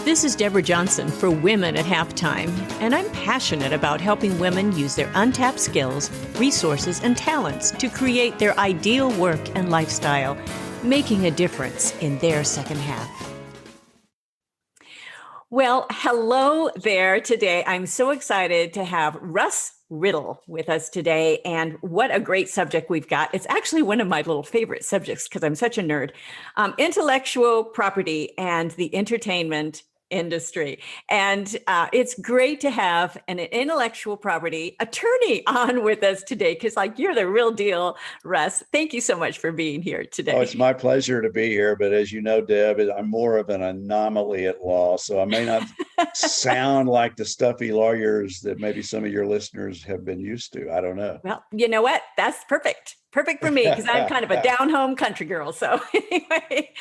This is Deborah Johnson for Women at Halftime, and I'm passionate about helping women use their untapped skills, resources, and talents to create their ideal work and lifestyle, making a difference in their second half. Well, hello there today. I'm so excited to have Russ Riddle with us today. And what a great subject we've got. It's actually one of my little favorite subjects because I'm such a nerd. Intellectual property and the entertainment industry. And it's great to have an intellectual property attorney on with us today because you're the real deal, Russ. Thank you so much for being here today. Oh, it's my pleasure to be here. But as you know, Deb, I'm more of an anomaly at law. So I may not sound like the stuffy lawyers that maybe some of your listeners have been used to. I don't know. Well, you know what? That's perfect. Perfect for me because I'm kind of a down-home country girl. So anyway,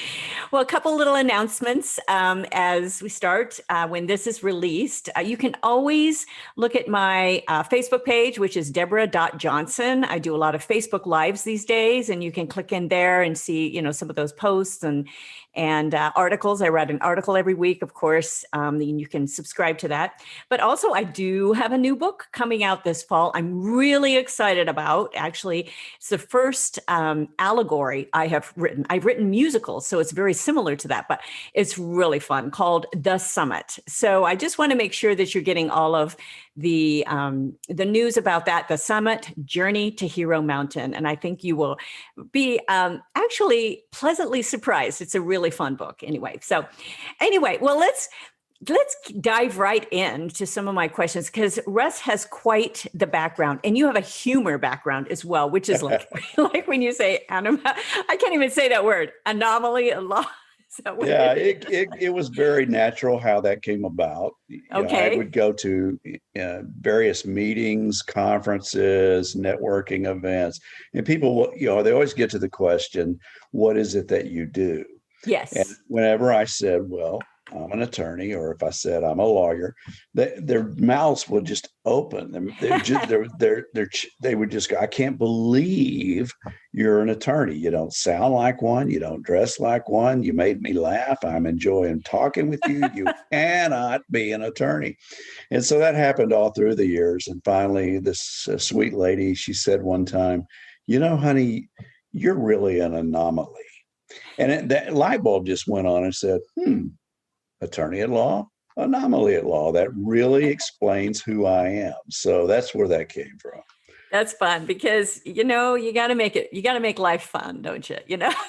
well, a couple little announcements as we start. When this is released, you can always look at my Facebook page, which is Deborah.Johnson. I do a lot of Facebook Lives these days, and you can click in there and see, some of those posts and articles. I write an article every week, of course. You can subscribe to that. But also, I do have a new book coming out this fall. I'm really excited about. Actually, it's the first allegory I have written. I've written musicals, so it's very similar to that, but it's really fun, called The Summit. So I just want to make sure that you're getting all of the news about that, The Summit, Journey to Hero Mountain. And I think you will be actually pleasantly surprised. It's a really fun book anyway. Well, let's dive right into some of my questions because Russ has quite the background and you have a humor background as well, which is like when you say I can't even say that word, anomaly of law. Yeah, it was very natural how that came about. Okay. I would go to various meetings, conferences, networking events, and people, they always get to the question, what is it that you do? Yes. And whenever I said, well, I'm an attorney, or if I said I'm a lawyer, their mouths would just open. They would just go, I can't believe you're an attorney. You don't sound like one. You don't dress like one. You made me laugh. I'm enjoying talking with you. You cannot be an attorney. And so that happened all through the years. And finally, this sweet lady, she said one time, honey, you're really an anomaly. And that light bulb just went on and said, attorney at law, anomaly at law. That really explains who I am. So that's where that came from. That's fun because, you got to make life fun, don't you?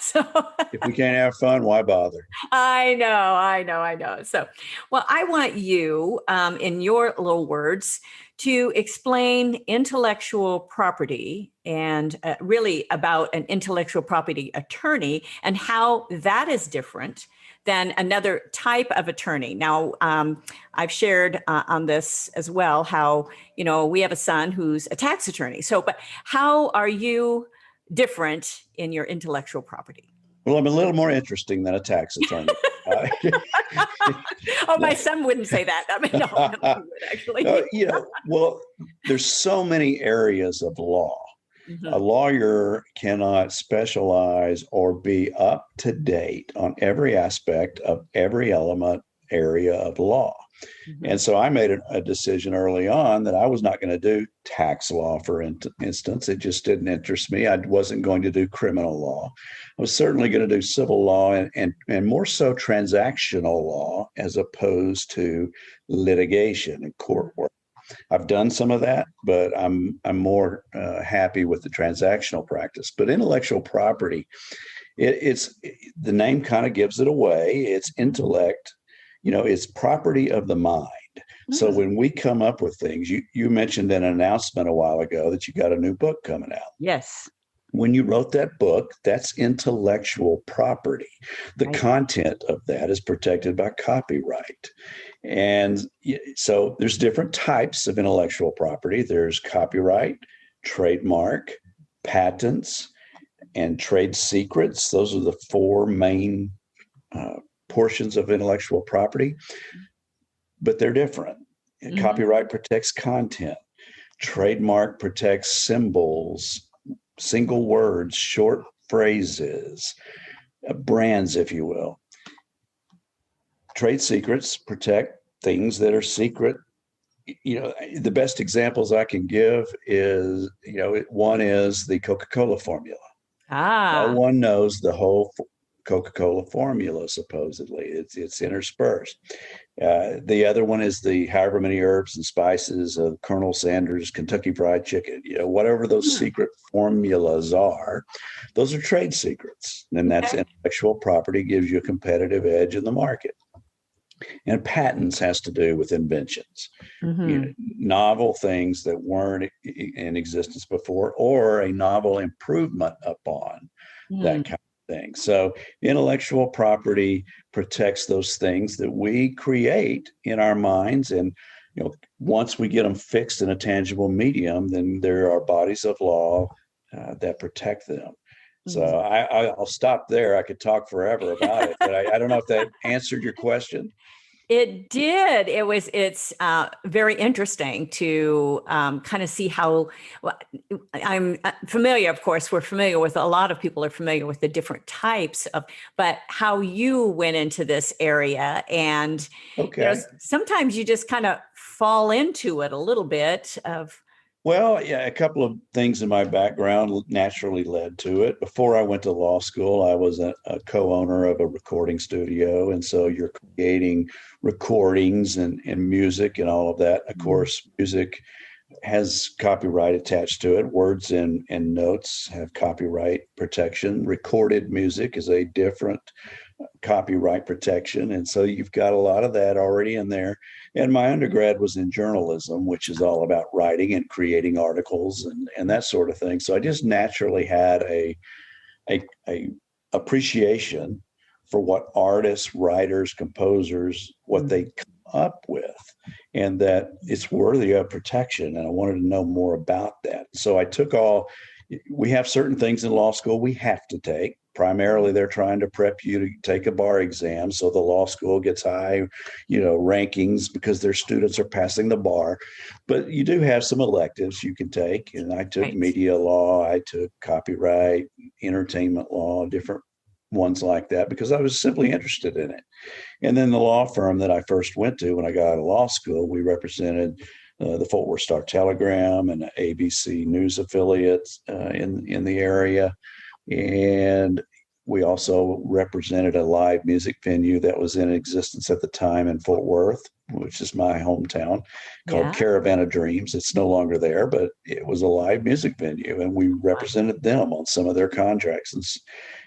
So if we can't have fun, why bother? I know. So, well, I want you, in your little words, to explain intellectual property and really about an intellectual property attorney and how that is different than another type of attorney. Now, I've shared on this as well how, we have a son who's a tax attorney. So, but how are you different in your intellectual property? Well, I'm a little more interesting than a tax attorney. My son wouldn't say that. I mean, no, he would actually. Well, there's so many areas of law. Mm-hmm. A lawyer cannot specialize or be up to date on every aspect of every area of law. Mm-hmm. And so I made a decision early on that I was not going to do tax law, for instance. It just didn't interest me. I wasn't going to do criminal law. I was certainly going to do civil law and more so transactional law as opposed to litigation and court work. I've done some of that, but I'm more happy with the transactional practice. But intellectual property, it's the name kind of gives it away. It's intellect, it's property of the mind. Mm-hmm. So when we come up with things, you mentioned an announcement a while ago that you got a new book coming out. Yes. When you wrote that book, that's intellectual property. The content of that is protected by copyright. And so there's different types of intellectual property. There's copyright, trademark, patents, and trade secrets. Those are the four main portions of intellectual property, but they're different. Mm-hmm. Copyright protects content. Trademark protects symbols, single words, short phrases, brands, if you will. trade secrets protect things that are secret. The best examples I can give is, one is the Coca-Cola formula. No Ah, one knows the whole Coca-Cola formula, supposedly. It's interspersed. The other one is the however many herbs and spices of Colonel Sanders Kentucky Fried Chicken. Whatever those secret formulas are, those are trade secrets. And that's okay. intellectual property, gives you a competitive edge in the market. And patents has to do with inventions, Hmm. novel things that weren't in existence before, or a novel improvement upon that kind of thing. So intellectual property protects those things that we create in our minds. And once we get them fixed in a tangible medium, then there are bodies of law that protect them. So I'll stop there. I could talk forever about it, but I don't know if that answered your question. It did. It's very interesting to kind of see how, well, I'm familiar, of course, we're familiar with, a lot of people are familiar with the different types of, but how you went into this area. And, Okay. sometimes you just kind of fall into it a little bit of. Well, yeah, a couple of things in my background naturally led to it. Before I went to law school, I was a co-owner of a recording studio. And so you're creating recordings and music and all of that. Of course, music has copyright attached to it. Words and notes have copyright protection. Recorded music is a different copyright protection. And so you've got a lot of that already in there. And my undergrad was in journalism, which is all about writing and creating articles and that sort of thing. So I just naturally had a appreciation for what artists, writers, composers, what they come up with, and that it's worthy of protection. And I wanted to know more about that. So I took we have certain things in law school we have to take. Primarily, they're trying to prep you to take a bar exam, so the law school gets high, rankings because their students are passing the bar. But you do have some electives you can take, and I took Right. media law, I took copyright, entertainment law, different ones like that, because I was simply interested in it. And then the law firm that I first went to when I got out of law school, we represented the Fort Worth Star Telegram and ABC News affiliates in the area. And we also represented a live music venue that was in existence at the time in Fort Worth, which is my hometown, called Yeah. Caravan of Dreams. It's no longer there, but it was a live music venue, and we represented them on some of their contracts.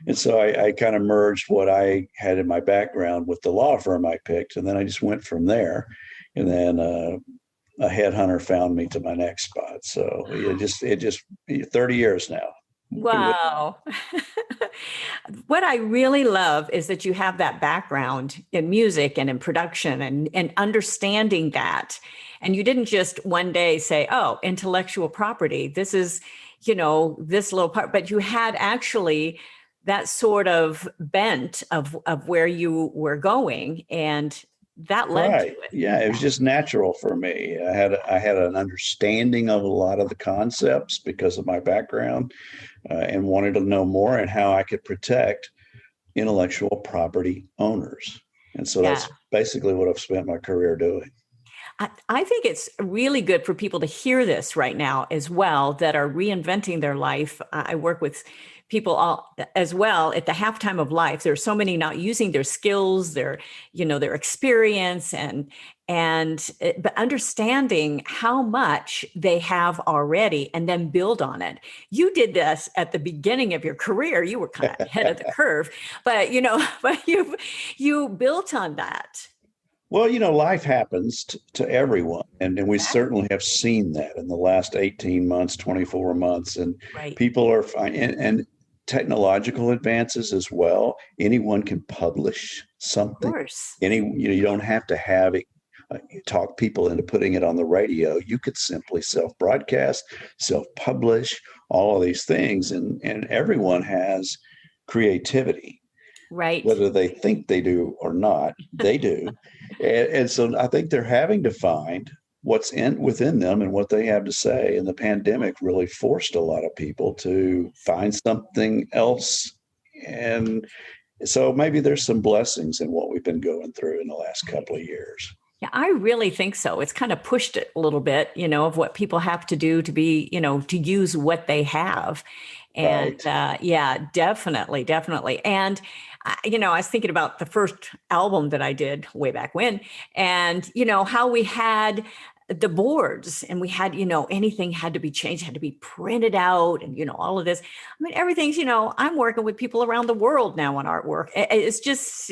And so I kind of merged what I had in my background with the law firm I picked, and then I just went from there. And then a headhunter found me to my next spot. So it just 30 years now. Wow. What I really love is that you have that background in music and in production and understanding that. And you didn't just one day say, oh, intellectual property, this is, this little part, but you had actually that sort of bent of where you were going, and that led to Right. it. Yeah, it was just natural for me. I had an understanding of a lot of the concepts because of my background, and wanted to know more and how I could protect intellectual property owners. And so Yeah. that's basically what I've spent my career doing. I think it's really good for people to hear this right now as well, that are reinventing their life. I work with people all as well at the halftime of life. There's so many not using their skills, their experience, but understanding how much they have already and then build on it. You did this at the beginning of your career. You were kind of ahead of the curve, but but you built on that. Well, life happens to everyone. And we Exactly. certainly have seen that in the last 18 months, 24 months. And Right. people are fine. And technological advances as well. Anyone can publish Of something. course. You don't have to have it, talk people into putting it on the radio. You could simply self-broadcast, self-publish, all of these things. And everyone has creativity, Right. whether they think they do or not, they do. And so I think they're having to find what's within them and what they have to say. And the pandemic really forced a lot of people to find something else and So maybe there's some blessings in what we've been going through in the last couple of years. Yeah, I really think so. It's kind of pushed it a little bit, of what people have to do to be, to use what they have. And Right. yeah, definitely, definitely. And, I was thinking about the first album that I did way back when, and, how we had the boards and we had, anything had to be changed, had to be printed out and, all of this. I mean, everything's, I'm working with people around the world now on artwork. It's just,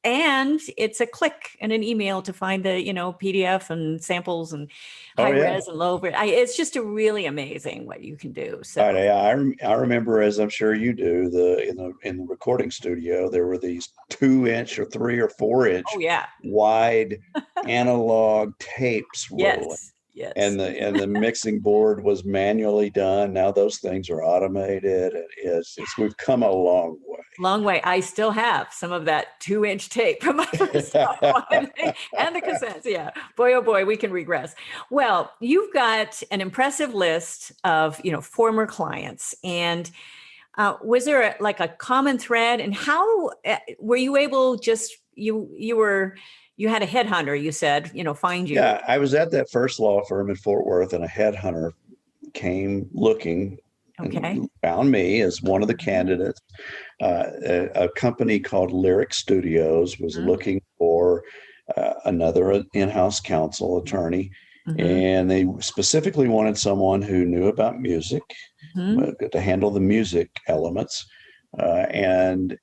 and it's a click and an email to find the PDF and samples and Oh high yeah. res and low res. It's just a really amazing what you can do. Right. So I remember, as I'm sure you do, in the recording studio there were these 2 inch or 3 or 4 inch oh yeah, wide analog tapes rolling, yes, yes. and the mixing board was manually done. Now those things are automated. We've come a long way. Long way. I still have some of that 2 inch tape from my first album and the cassettes. Yeah. Boy, oh boy, we can regress. Well, you've got an impressive list of, former clients. And was there like a common thread, and how were you able you had a headhunter, you said, find you. Yeah, I was at that first law firm in Fort Worth, and a headhunter came looking Okay. and found me as one of the candidates. A company called Lyric Studios was Mm-hmm. looking for another in-house counsel attorney, Mm-hmm. and they specifically wanted someone who knew about music, Mm-hmm. to handle the music elements, and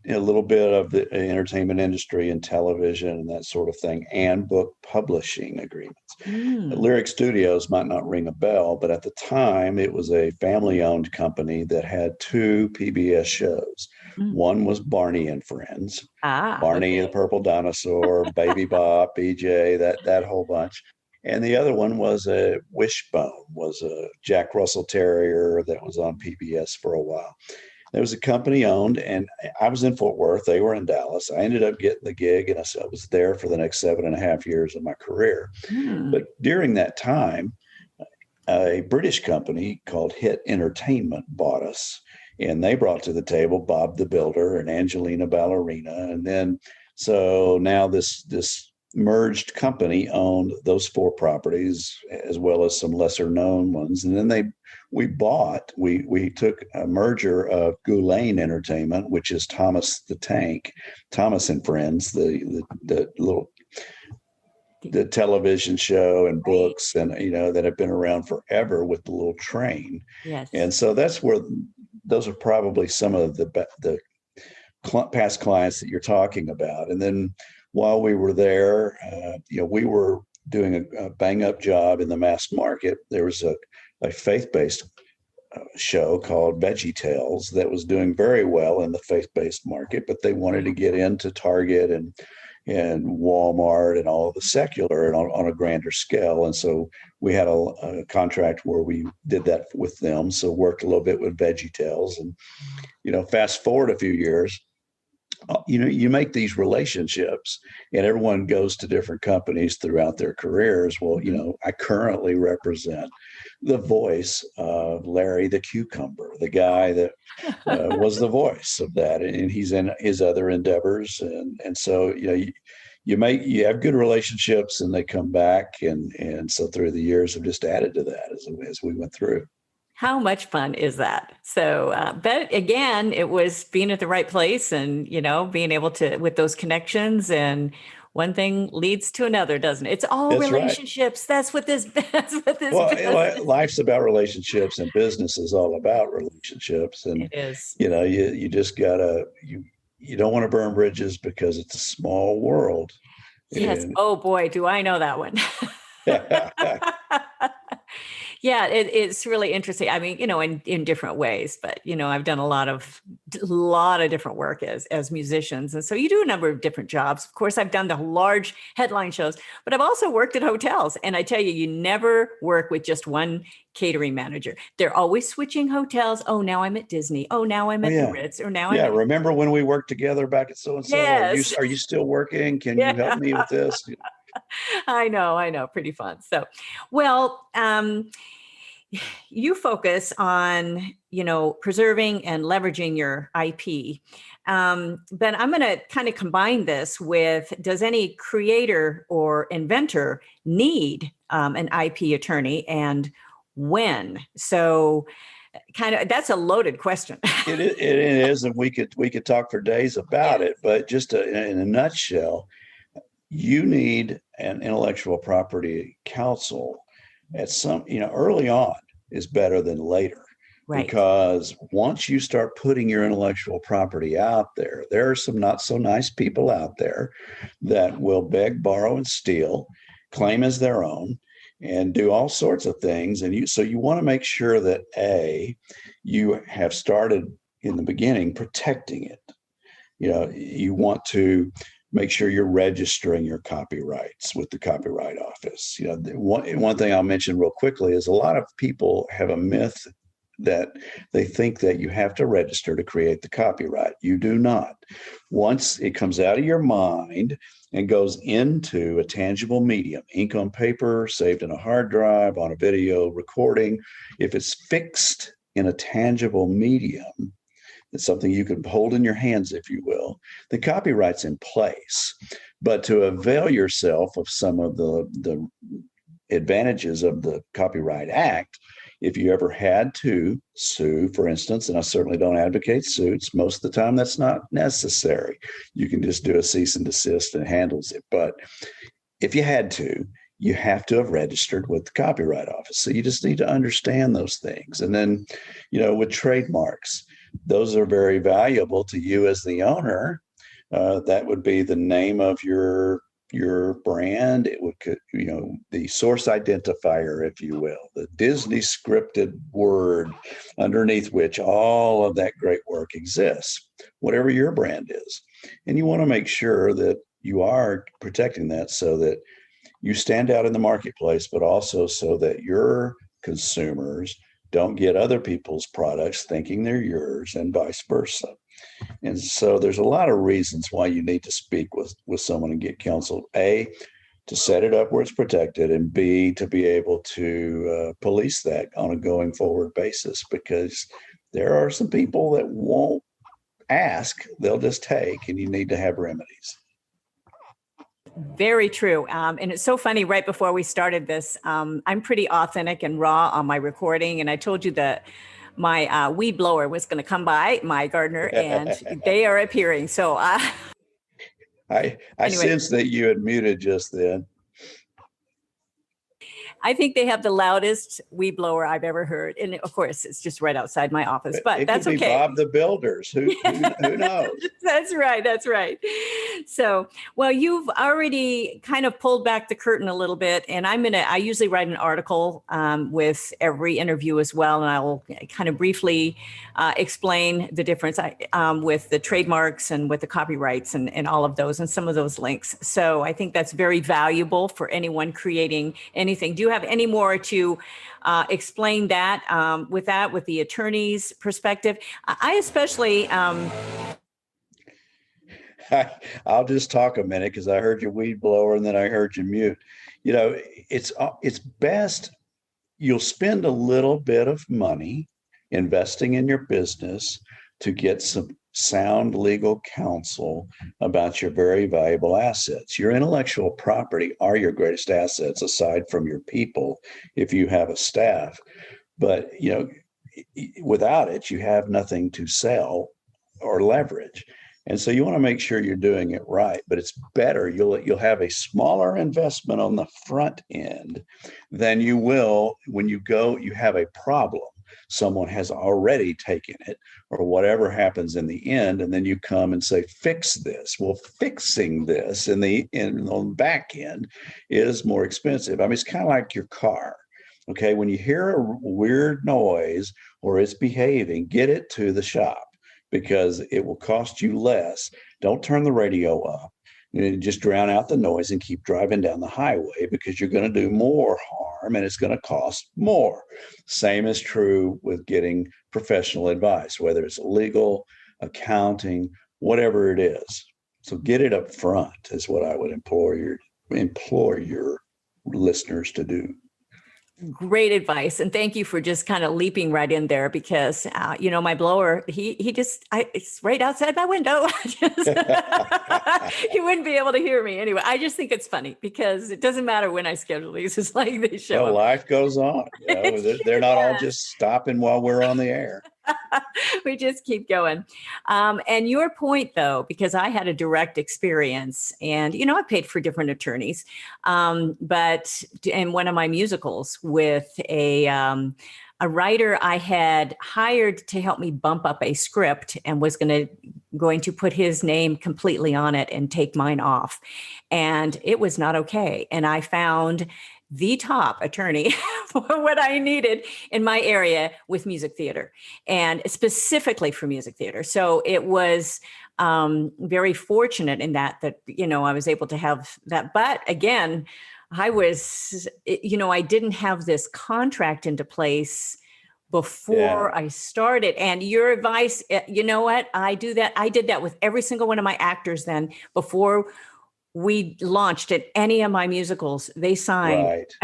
a little bit of the entertainment industry and television and that sort of thing, and book publishing agreements. Mm. Lyric Studios might not ring a bell, but at the time it was a family owned company that had two PBS shows. Mm. One was Barney and Friends, Ah, Barney the okay. Purple Dinosaur, Baby Bop, BJ, that whole bunch. And the other one was a Wishbone, was a Jack Russell Terrier that was on PBS for a while. There was a company owned, and I was in Fort Worth. They were in Dallas. I ended up getting the gig, and I was there for the next 7.5 years of my career. Mm. But during that time, a British company called Hit Entertainment bought us, and they brought to the table Bob the Builder and Angelina Ballerina. And then, so now this merged company owned those four properties as well as some lesser known ones. And then we took a merger of Goulet Entertainment, which is Thomas the Tank, Thomas and Friends, the little the television show and Right. books, and that have been around forever with the little train. Yes. And so that's where those are probably some of the past clients that you're talking about. And then while we were there, we were doing a bang up job in the mass market. There was a faith-based show called Veggie Tales that was doing very well in the faith-based market, but they wanted to get into Target and Walmart and all of the secular and on a grander scale. And so we had a contract where we did that with them. So worked a little bit with Veggie Tales, and fast forward a few years, you make these relationships, and everyone goes to different companies throughout their careers. Well, I currently represent the voice of Larry the Cucumber, the guy that was the voice of that, and he's in his other endeavors. And so, you have good relationships, and they come back. And so through the years, have just added to that as we went through. How much fun is that? So, but again, it was being at the right place and, being able to, with those connections, and one thing leads to another, doesn't it? It's all That's right. relationships. That's what this Well, business. life's about relationships, and business is all about relationships. It And is. you just gotta you don't want to burn bridges because it's a small world. Yes. And Oh boy, do I know that one. Yeah, it's really interesting. I mean, in different ways, but I've done a lot of different work as musicians, and so you do a number of different jobs. Of course, I've done the large headline shows, but I've also worked at hotels. And I tell you, you never work with just one catering manager. They're always switching hotels. Oh, now I'm at Disney. Oh, now I'm oh at the yeah, Ritz, or now I'm yeah. at Remember when we worked together back at so and so? yes, Are you still working? Can you help yeah. me with this? I know, pretty fun. So, well, you focus on, preserving and leveraging your IP. But I'm going to kind of combine this with, does any creator or inventor need an IP attorney, and when? So kind of, that's a loaded question. It is, and we could talk for days about it, but just in a nutshell, you need an intellectual property counsel at some, early on is better than later. Right. Because once you start putting your intellectual property out there are some not so nice people out there that will beg, borrow, and steal, claim as their own, and do all sorts of things. And so you want to make sure that you have started in the beginning protecting it. You want to make sure you're registering your copyrights with the Copyright Office. One thing I'll mention real quickly is a lot of people have a myth that they think that you have to register to create the copyright. You do not. Once it comes out of your mind and goes into a tangible medium, ink on paper, saved in a hard drive, on a video recording, if it's fixed in a tangible medium, it's something you can hold in your hands, if you will, the copyright's in place. But to avail yourself of some of the advantages of the Copyright Act, if you ever had to sue, for instance, and I certainly don't advocate suits, most of the time that's not necessary. You can just do a cease and desist and it handles it. But if you had to, you have to have registered with the Copyright Office. So you just need to understand those things. And then, with trademarks, those are very valuable to you as the owner. That would be the name of your brand. It would, the source identifier, if you will, the Disney scripted word underneath which all of that great work exists, whatever your brand is. And you want to make sure that you are protecting that so that you stand out in the marketplace, but also so that your consumers don't get other people's products thinking they're yours, and vice versa. And so there's a lot of reasons why you need to speak with someone and get counsel. A, to set it up where it's protected, and B, to be able to police that on a going forward basis, because there are some people that won't ask, they'll just take, and you need to have remedies. Very true. And it's so funny, right before we started this, I'm pretty authentic and raw on my recording. And I told you that my weed blower was going to come by, my gardener, and they are appearing. So I anyway, sense that you had muted just then. I think they have the loudest weed blower I've ever heard. And of course, it's just right outside my office, but that's okay. It could be Bob the Builders. Who knows? That's right. That's right. So, well, you've already kind of pulled back the curtain a little bit, and I usually write an article with every interview as well. And I will kind of briefly explain the difference with the trademarks and with the copyrights and all of those and some of those links. So I think that's very valuable for anyone creating anything. Do you have any more to explain that with the attorney's perspective? I especially. I'll just talk a minute because I heard your weed blower and then I heard you mute. It's best you'll spend a little bit of money investing in your business to get some sound legal counsel about your very valuable assets. Your intellectual property are your greatest assets aside from your people if you have a staff. But, without it, you have nothing to sell or leverage. And so you want to make sure you're doing it right, but it's better. You'll have a smaller investment on the front end than you will when you have a problem. Someone has already taken it or whatever happens in the end. And then you come and say, fix this. Well, fixing this on the back end is more expensive. I mean, it's kind of like your car. Okay. When you hear a weird noise or it's behaving, get it to the shop because it will cost you less. Don't turn the radio up. Just drown out the noise and keep driving down the highway because you're going to do more harm and it's going to cost more. Same is true with getting professional advice, whether it's legal, accounting, whatever it is. So get it up front is what I would implore your listeners to do. Great advice. And thank you for just kind of leaping right in there because, my blower, it's right outside my window. He wouldn't be able to hear me anyway. I just think it's funny because it doesn't matter when I schedule these. It's like they show Well, up. life goes on. They're not all Yes. just stopping while we're on the air. We just keep going. And your point, though, because I had a direct experience and, I paid for different attorneys, but in one of my musicals with a writer I had hired to help me bump up a script and was going to put his name completely on it and take mine off. And it was not okay. And I found the top attorney for what I needed in my area with music theater and specifically for music theater. So it was very fortunate in that, I was able to have that. But again, I didn't have this contract into place before I started. And your advice, you know what? I do that. I did that with every single one of my actors then before we launched at any of my musicals, they signed. Right.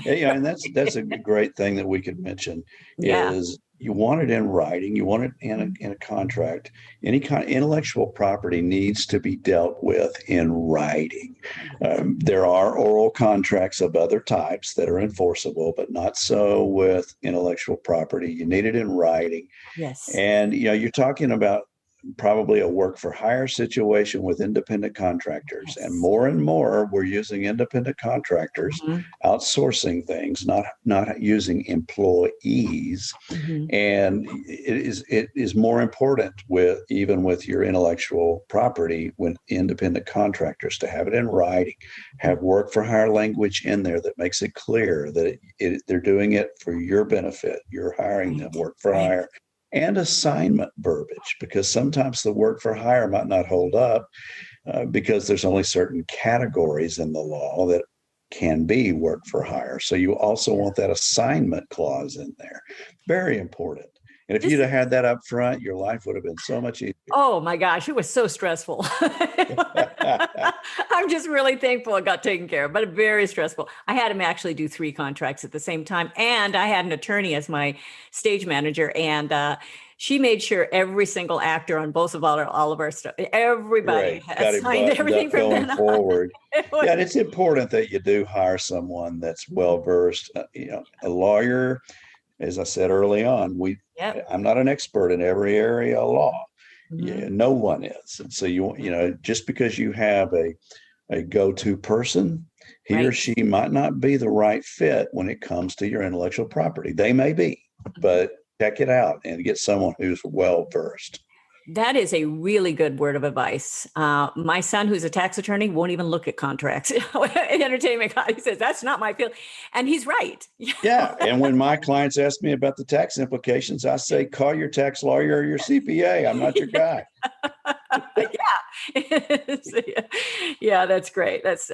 Yeah, and that's a great thing that we could mention Yeah. is you want it in writing, you want it in a contract. Any kind of intellectual property needs to be dealt with in writing. There are oral contracts of other types that are enforceable, but not so with intellectual property. You need it in writing. Yes. And you're talking about probably a work for hire situation with independent contractors. Yes. And more we're using independent contractors, outsourcing things, not using employees. And it is more important with your intellectual property when independent contractors to have it in writing, have work for hire language in there that makes it clear that they're doing it for your benefit. You're hiring them, work for hire. And assignment verbiage, because sometimes the work for hire might not hold up because there's only certain categories in the law that can be work for hire. So you also want that assignment clause in there. Very important. And if you'd have had that up front, your life would have been so much easier. Oh my gosh, it was so stressful. I'm just really thankful it got taken care of, but very stressful. I had him actually do 3 contracts at the same time. And I had an attorney as my stage manager. And she made sure every single actor on both of all of our stuff, everybody has signed everything from going then forward. Yeah, and it's important that you do hire someone that's well-versed. A lawyer, as I said early on, I'm not an expert in every area of law. Yeah, no one is. And so just because you have a go-to person, he or she might not be the right fit when it comes to your intellectual property. They may be, but check it out and get someone who's well-versed. That is a really good word of advice. My son, who's a tax attorney, won't even look at contracts. Entertainment, he says, that's not my field. And he's right. Yeah. And when my clients ask me about the tax implications, I say, call your tax lawyer or your CPA. I'm not your guy. Yeah, that's great. That's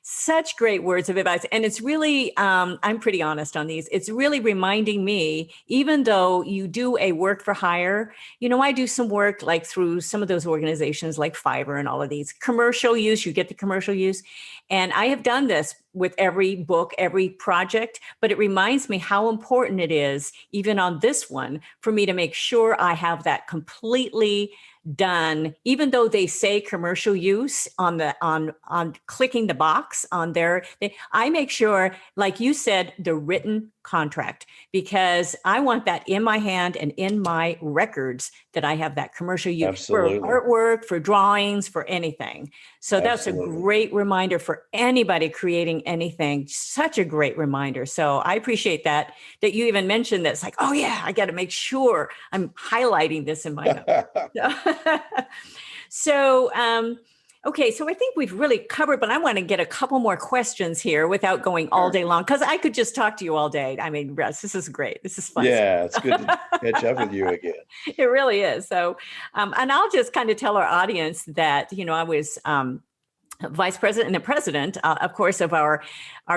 such great words of advice. And it's really, I'm pretty honest on these. It's really reminding me, even though you do a work for hire, I do some work like through some of those organizations like Fiverr and all of these commercial use, you get the commercial use. And I have done this with every book, every project, but it reminds me how important it is, even on this one, for me to make sure I have that completely done, even though they say commercial use on clicking the box on I make sure, like you said, the written contract, because I want that in my hand and in my records that I have that commercial use. Absolutely. For artwork, for drawings, for anything. So that's a great reminder for anybody creating anything. Such a great reminder. So I appreciate that you even mentioned this, like, oh yeah, I got to make sure I'm highlighting this in my notes. So, okay, so I think we've really covered, but I want to get a couple more questions here without going all day long, because I could just talk to you all day. I mean, Russ, this is great. This is fun. Yeah, it's good to catch up with you again. It really is. So, and I'll just kind of tell our audience that, I was vice president and president, of course, of our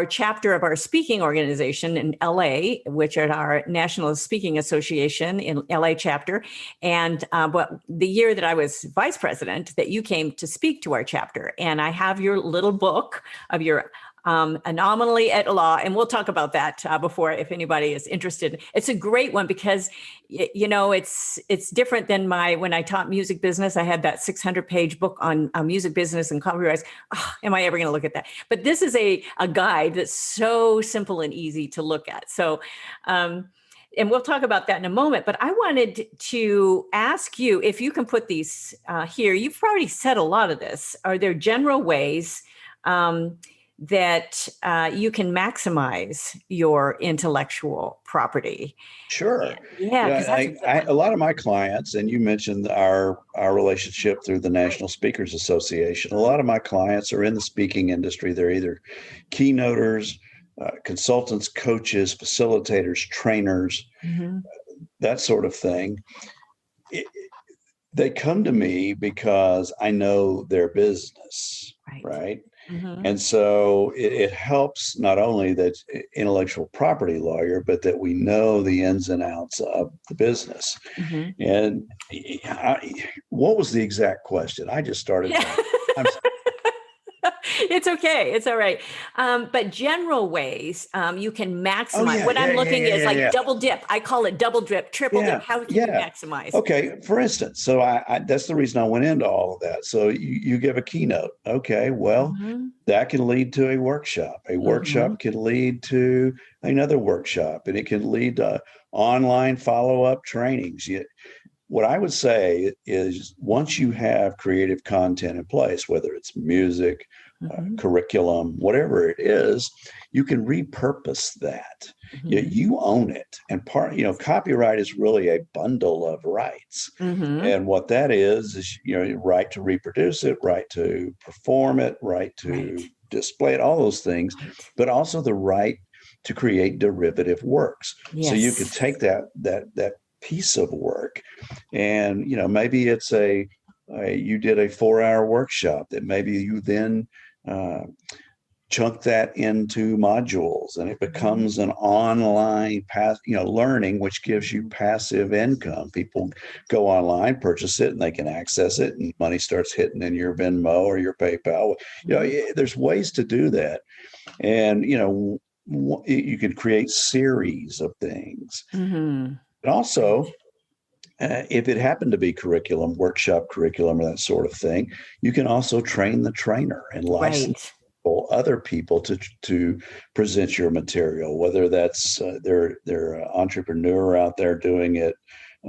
chapter of our speaking organization in LA, which are our National Speaking Association in LA chapter. And but the year that I was vice president, that you came to speak to our chapter, and I have your little book of your Anomaly at Law. And we'll talk about that before, if anybody is interested. It's a great one because, it's different than when I taught music business. I had that 600-page book on music business and copyrights. Oh, am I ever going to look at that? But this is a guide that's so simple and easy to look at. So, and we'll talk about that in a moment, but I wanted to ask you if you can put these here. You've already said a lot of this. Are there general ways that you can maximize your intellectual property? Sure. Yeah. A lot of my clients, and you mentioned our relationship through the National Speakers Association. A lot of my clients are in the speaking industry. They're either keynoters, consultants, coaches, facilitators, trainers, that sort of thing. They come to me because I know their business, right? And so it helps not only that intellectual property lawyer, but that we know the ins and outs of the business. And what was the exact question? I just started. It's okay. It's all right. But general ways you can maximize. What I'm looking is like double dip. I call it double dip, triple dip. How can you maximize? Okay. For instance, so I that's the reason I went into all of that. So you give a keynote. Okay. Well, that can lead to a workshop. A workshop can lead to another workshop, and it can lead to online follow-up trainings. What I would say is once you have creative content in place, whether it's music, curriculum, whatever it is, you can repurpose that. You own it. And copyright is really a bundle of rights. And what that is right to reproduce it, right to perform it, right to display it, all those things, but also the right to create derivative works. So you can take that piece of work and maybe it's you did a 4-hour workshop that maybe you then chunk that into modules, and it becomes an online learning, which gives you passive income. People go online, purchase it, and they can access it, and money starts hitting in your Venmo or your PayPal. There's ways to do that, and you can create series of things. And also, if it happened to be workshop curriculum, or that sort of thing, you can also train the trainer and license other people to present your material, whether that's they're an entrepreneur out there doing it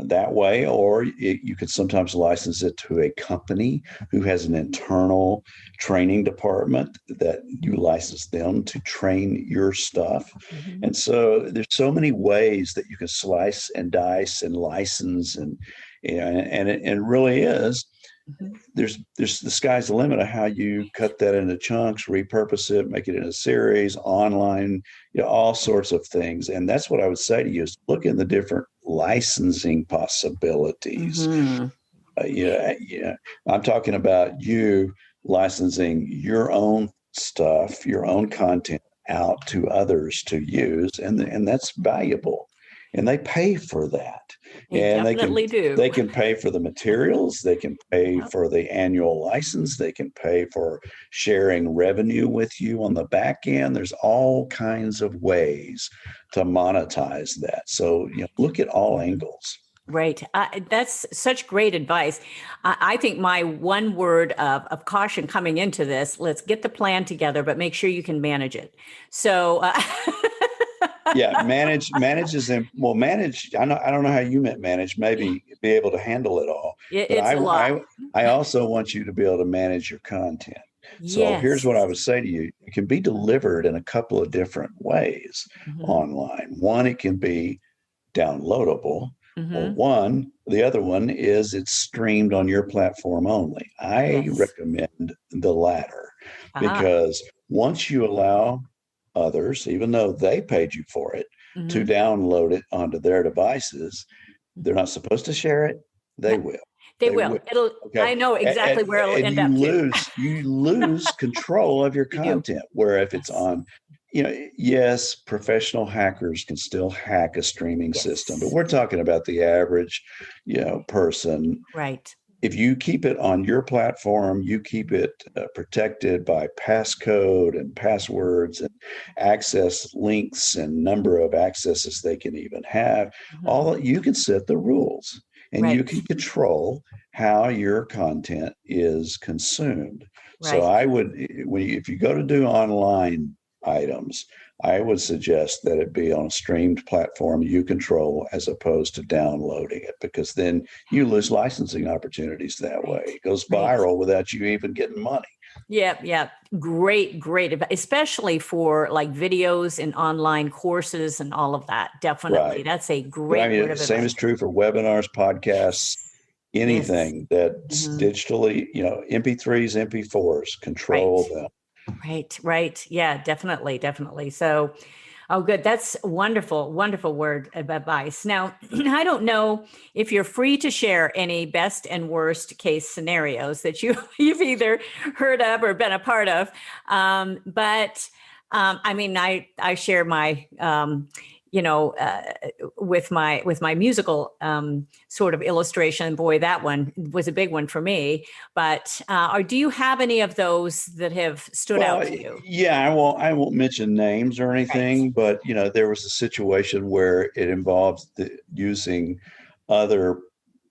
that way, or you could sometimes license it to a company who has an internal training department that you license them to train your stuff. And so there's so many ways that you can slice and dice and license, and it really is. There's the sky's the limit of how you cut that into chunks, repurpose it, make it in a series, online, all sorts of things. And that's what I would say to you is look in the different licensing possibilities. I'm talking about you licensing your own stuff, your own content out to others to use, and that's valuable. And they pay for that. They can pay for the materials. They can pay for the annual license. They can pay for sharing revenue with you on the back end. There's all kinds of ways to monetize that. So look at all angles. Right. That's such great advice. I think my one word of caution coming into this, let's get the plan together, but make sure you can manage it. So manage is manage. I don't know how you meant manage. Maybe be able to handle it all. It's a lot. I also want you to be able to manage your content. So here's what I would say to you: it can be delivered in a couple of different ways online. One, it can be downloadable. Or the other one is it's streamed on your platform only. I recommend the latter because once you allow others, even though they paid you for it, to download it onto their devices, they're not supposed to share it. They will. They will. I know exactly where it'll end up. You lose control of your content. Where if it's on, yes, professional hackers can still hack a streaming system, but we're talking about the average, person. Right. if you keep it on your platform, you keep it protected by passcode and passwords and access links and number of accesses they can even have. All you can set the rules, and you Right. can control how your content is consumed. So Right. I would, if you go to do online items, I would suggest that it be on a streamed platform you control as opposed to downloading it, because then you lose licensing opportunities that way. Right. It goes Right. viral without you even getting money. Yeah, yeah. Great, great. Especially for like videos and online courses and all of that. Definitely. Right. That's a But I great word mean, of same advice. is true for webinars, podcasts, Yes. Yes. anything that's Mhm. digitally, MP3s, MP4s, Right. control them. Right. Right. Yeah, definitely. Definitely. So, oh, good. That's wonderful, wonderful word of advice. Now, I don't know if you're free to share any best and worst case scenarios that you've either heard of or been a part of. But I mean, I share my you know, with my musical sort of illustration. Boy, that one was a big one for me. But or do you have any of those that have stood out Well, to you? yeah, I won't mention names or Right. anything, but there was a situation where it involved using other,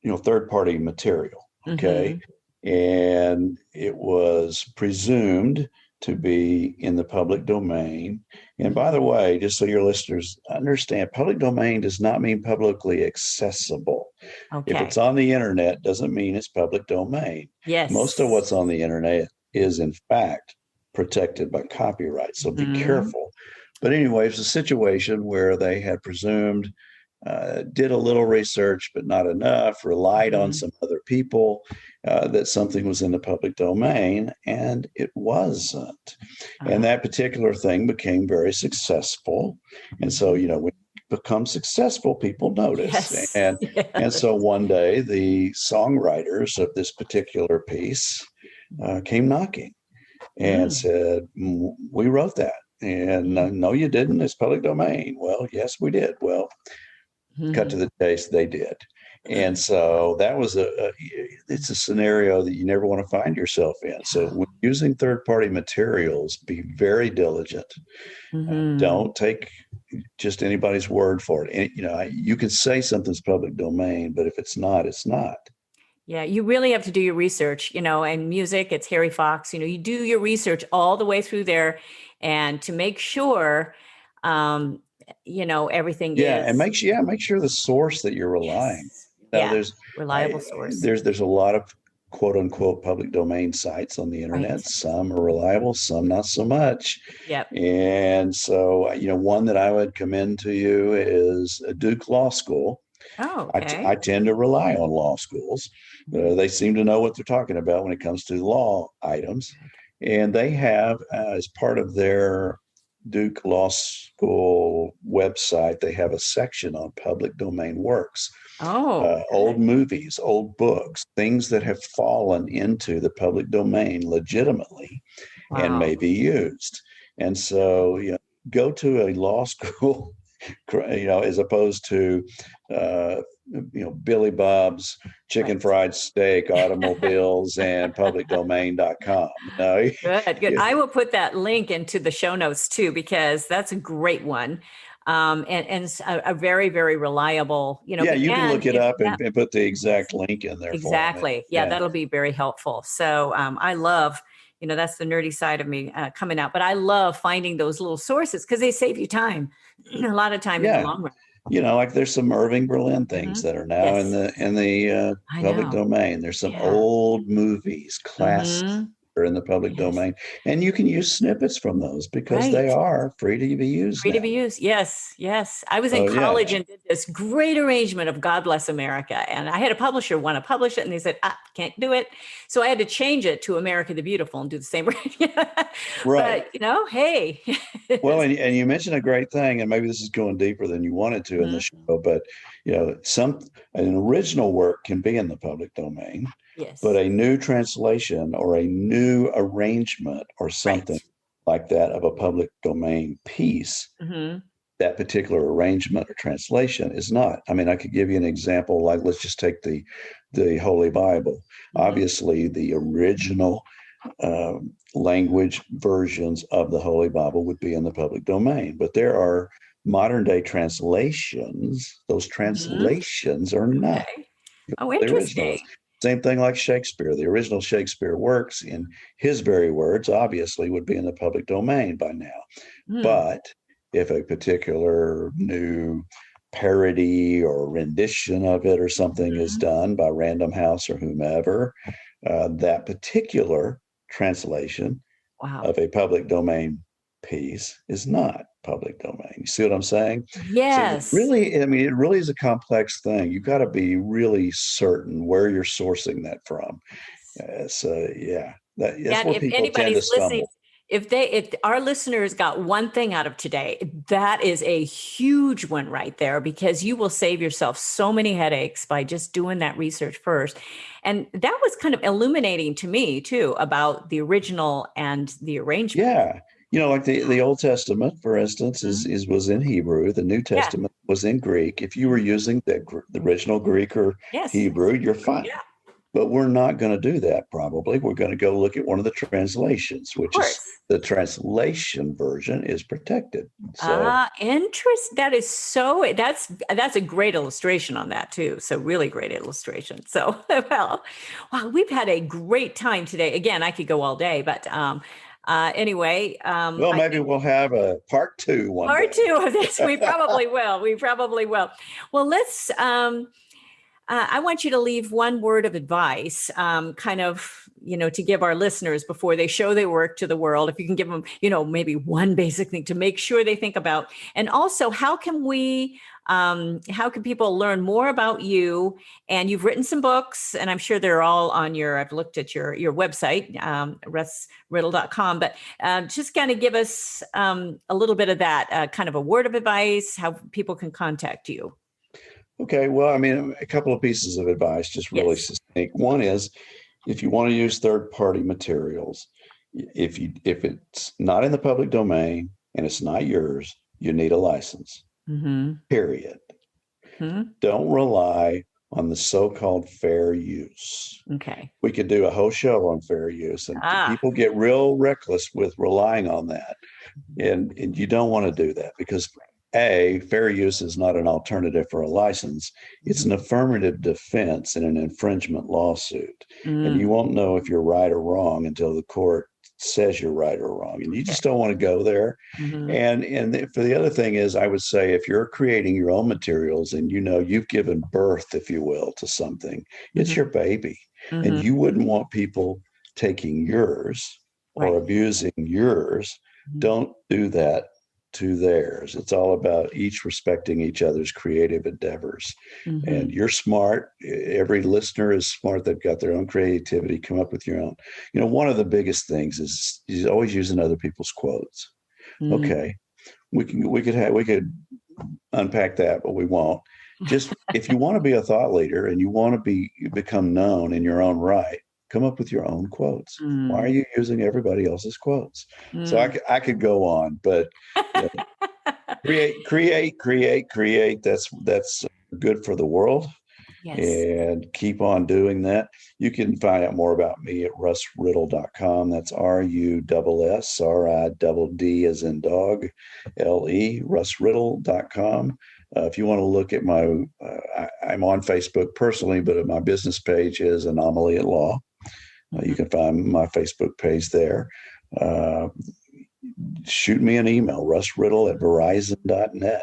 third-party material. Okay. Mm-hmm. And it was presumed to be in the public domain. And by the Mm-hmm. way, just so your listeners understand, public domain does not mean publicly accessible. If it's Okay. on the internet, doesn't mean it's public domain. Most of Yes. what's on the internet is, in fact, protected by copyright. So be Hmm. careful. But anyway, it's a situation where they had presumed, did a little research, but not enough, relied on Hmm. some other people, that something was in the public domain, and it wasn't. And Uh, that particular thing became very successful. And so, mhm. when you become successful, people notice. Yes. And Yes. so one day, the songwriters of this particular piece came knocking and Mm. said, We wrote that. And Mhm. no, you didn't. It's public domain. Well, yes, we did. Well, cut to Mhm. the chase, they did. And so that was it's a scenario that you never want to find yourself in. So when using third party materials, be very diligent. Mhm. Don't take just anybody's word for it. And, you can say something's public domain, but if it's not, it's not. Yeah, you really have to do your research, and music, it's Harry Fox, you do your research all the way through there and to make sure, um, everything Yeah, and is, make sure the source that you're relying. yes. Now, Yeah, reliable source. there's a lot of quote unquote public domain sites on the internet. Right. Some are reliable, some not so much. Yep. And so, one that I would commend to you is Duke Law School. Oh, I okay. tend to rely on law schools. They seem to know what they're talking about when it comes to law items. And they have, as part of their Duke Law School website, they have a section on public domain works, Oh, old good. movies, old books, things that have fallen into the public domain legitimately and may Wow. be used. And so, go to a law school, as opposed to, Billy Bob's chicken Right. fried steak, automobiles, and publicdomain.com. No, Good, good. yeah, I will put that link into the show notes too, because that's a great one. And it's a very, very reliable, yeah, you can and look it if up that, and put the yes, exact link in there for them. exactly. Yeah, Yeah. that'll be very helpful. So I love, that's the nerdy side of me coming out, but I love finding those little sources because they save you time, a lot of time in the Yeah. long run. Like there's some Irving Berlin things Hmm. that are now in Yes, the I public know. domain. There's some Yeah. old movies, classics Hmm. that are in the public Yes. domain, and you can use snippets from those because they Right. are free to be used Free to now. be used. Yes, yes. I was in So college yeah, and did this great arrangement of God Bless America. And I had a publisher want to publish it, and they said, can't do it. So I had to change it to America the Beautiful and do the same. right. But, hey. Well, and you mentioned a great thing, and maybe this is going deeper than you wanted to in the Mhm. show, but an original work can be in the public domain, but Yes. a new translation or a new arrangement or something Right. like that of a public domain piece Hmm. that particular arrangement or translation is not. I mean, I could give you an example, like let's just take the Holy Bible. Obviously, the original language versions of the Holy Bible would be in the public domain, but there are modern day translations. Those translations are not Oh, the original. interesting. Same thing like Shakespeare. The original Shakespeare works in his very words, obviously, would be in the public domain by now. But if a particular new parody or rendition of it or something is done by Random House or whomever, that particular translation of a public domain piece is not public domain. You see what I'm saying? Yes. So really, I mean, it really is a complex thing. You've got to be really certain where you're sourcing that from. So yeah, that's where if people tend to anybody's listening, stumble. if our listeners got one thing out of today, that is a huge one right there, because you will save yourself so many headaches by just doing that research first. And that was kind of illuminating to me too, about the original and the arrangement. Yeah. You know, like the Old Testament, for instance, was in Hebrew. The New Testament was in Greek. If you were using the original Greek or Hebrew, you're fine. Yeah. But we're not going to do that, probably. We're going to go look at one of the translations, which is the translation version is protected. So, interest. That is that's a great illustration on that too. So really great illustration. So, wow, we've had a great time today. Again, I could go all day, but anyway. Well, maybe we'll have a part two one Part day. 2 of this. We probably will. We probably will. Well, let's, I want you to leave one word of advice, kind of, to give our listeners before they show their work to the world. If you can give them, maybe one basic thing to make sure they think about. And also, how can people learn more about you? And you've written some books, and I'm sure they're all on I've looked at your website, russriddle.com, but just kind of give us a little bit of that, kind of a word of advice, how people can contact you. Okay, well, I mean, a couple of pieces of advice, just really succinct. One is, if you want to use third-party materials, if it's not in the public domain and it's not yours, you need a license. Period. Don't rely on the so-called fair use. Okay. We could do a whole show on fair use, and people get real reckless with relying on that, and you don't want to do that, because fair use is not an alternative for a license. It's an affirmative defense in an infringement lawsuit. And you won't know if you're right or wrong until the court says you're right or wrong. And you just don't want to go there. And for the other thing is, I would say, if you're creating your own materials and you've given birth, if you will, to something, it's your baby. And you wouldn't want people taking yours or abusing yours. Don't do that to theirs. It's all about each respecting each other's creative endeavors. And you're smart. Every listener is smart. They've got their own creativity. Come up with your own. One of the biggest things is always using other people's quotes. Okay, we could unpack that, but we won't. Just if you want to be a thought leader and you want to become known in your own right, come up with your own quotes. Why are you using everybody else's quotes? So I could go on, but create. That's good for the world. And keep on doing that. You can find out more about me at russriddle.com. That's RUSSRIDD as in dog, LE, russriddle.com. If you want to look at I'm on Facebook personally, but my business page is Anomaly at Law. You can find my Facebook page there. Shoot me an email, russriddle@verizon.net.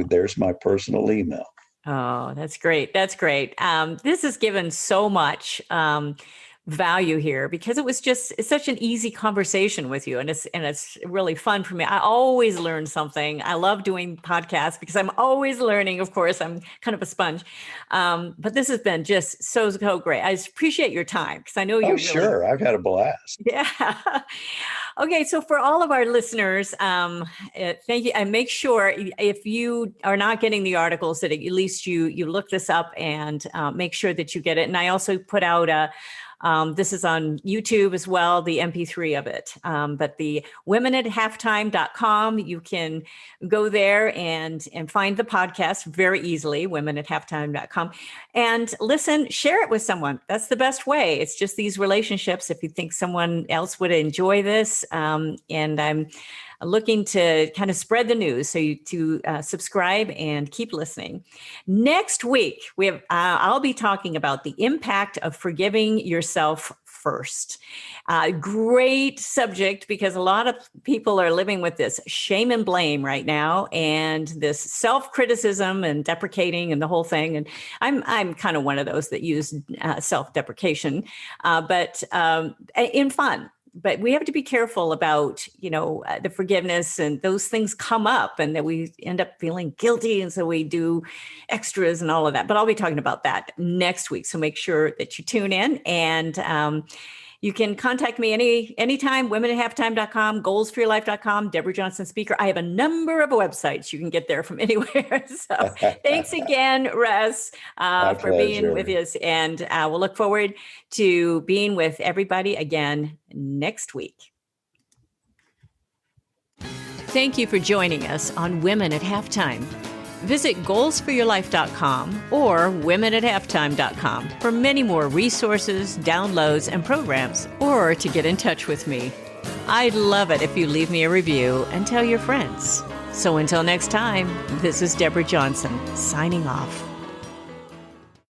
There's my personal email. Oh, that's great. That's great. This has given so much value here, because it's such an easy conversation with you, and it's really fun for me. I always learn something. I love doing podcasts because I'm always learning. Of course, I'm kind of a sponge, but this has been just so great. I just appreciate your time, because I know you're sure. I've had a blast. Yeah. Okay, so for all of our listeners, thank you. And make sure, if you are not getting the articles, that at least you look this up and make sure that you get it. And I also put out This is on YouTube as well, the MP3 of it. But the womenathalftime.com, you can go there and find the podcast very easily, womenathalftime.com, and listen, share it with someone. That's the best way. It's just these relationships. If you think someone else would enjoy this, and I'm looking to kind of spread the news, so you to subscribe and keep listening. Next week, we have I'll be talking about the impact of forgiving yourself first. Great subject, because a lot of people are living with this shame and blame right now, and this self-criticism and deprecating and the whole thing. And I'm kind of one of those that use self-deprecation, but in fun. But we have to be careful about, the forgiveness, and those things come up, and that we end up feeling guilty. And so we do extras and all of that. But I'll be talking about that next week. So make sure that you tune in, and you can contact me anytime, womenathalftime.com, goalsforyourlife.com, Deborah Johnson Speaker. I have a number of websites you can get there from anywhere. So thanks again, Russ, for being with us. And we'll look forward to being with everybody again next week. Thank you for joining us on Women at Halftime. Visit goalsforyourlife.com or womenathalftime.com for many more resources, downloads, and programs, or to get in touch with me. I'd love it if you leave me a review and tell your friends. So until next time, this is Deborah Johnson signing off.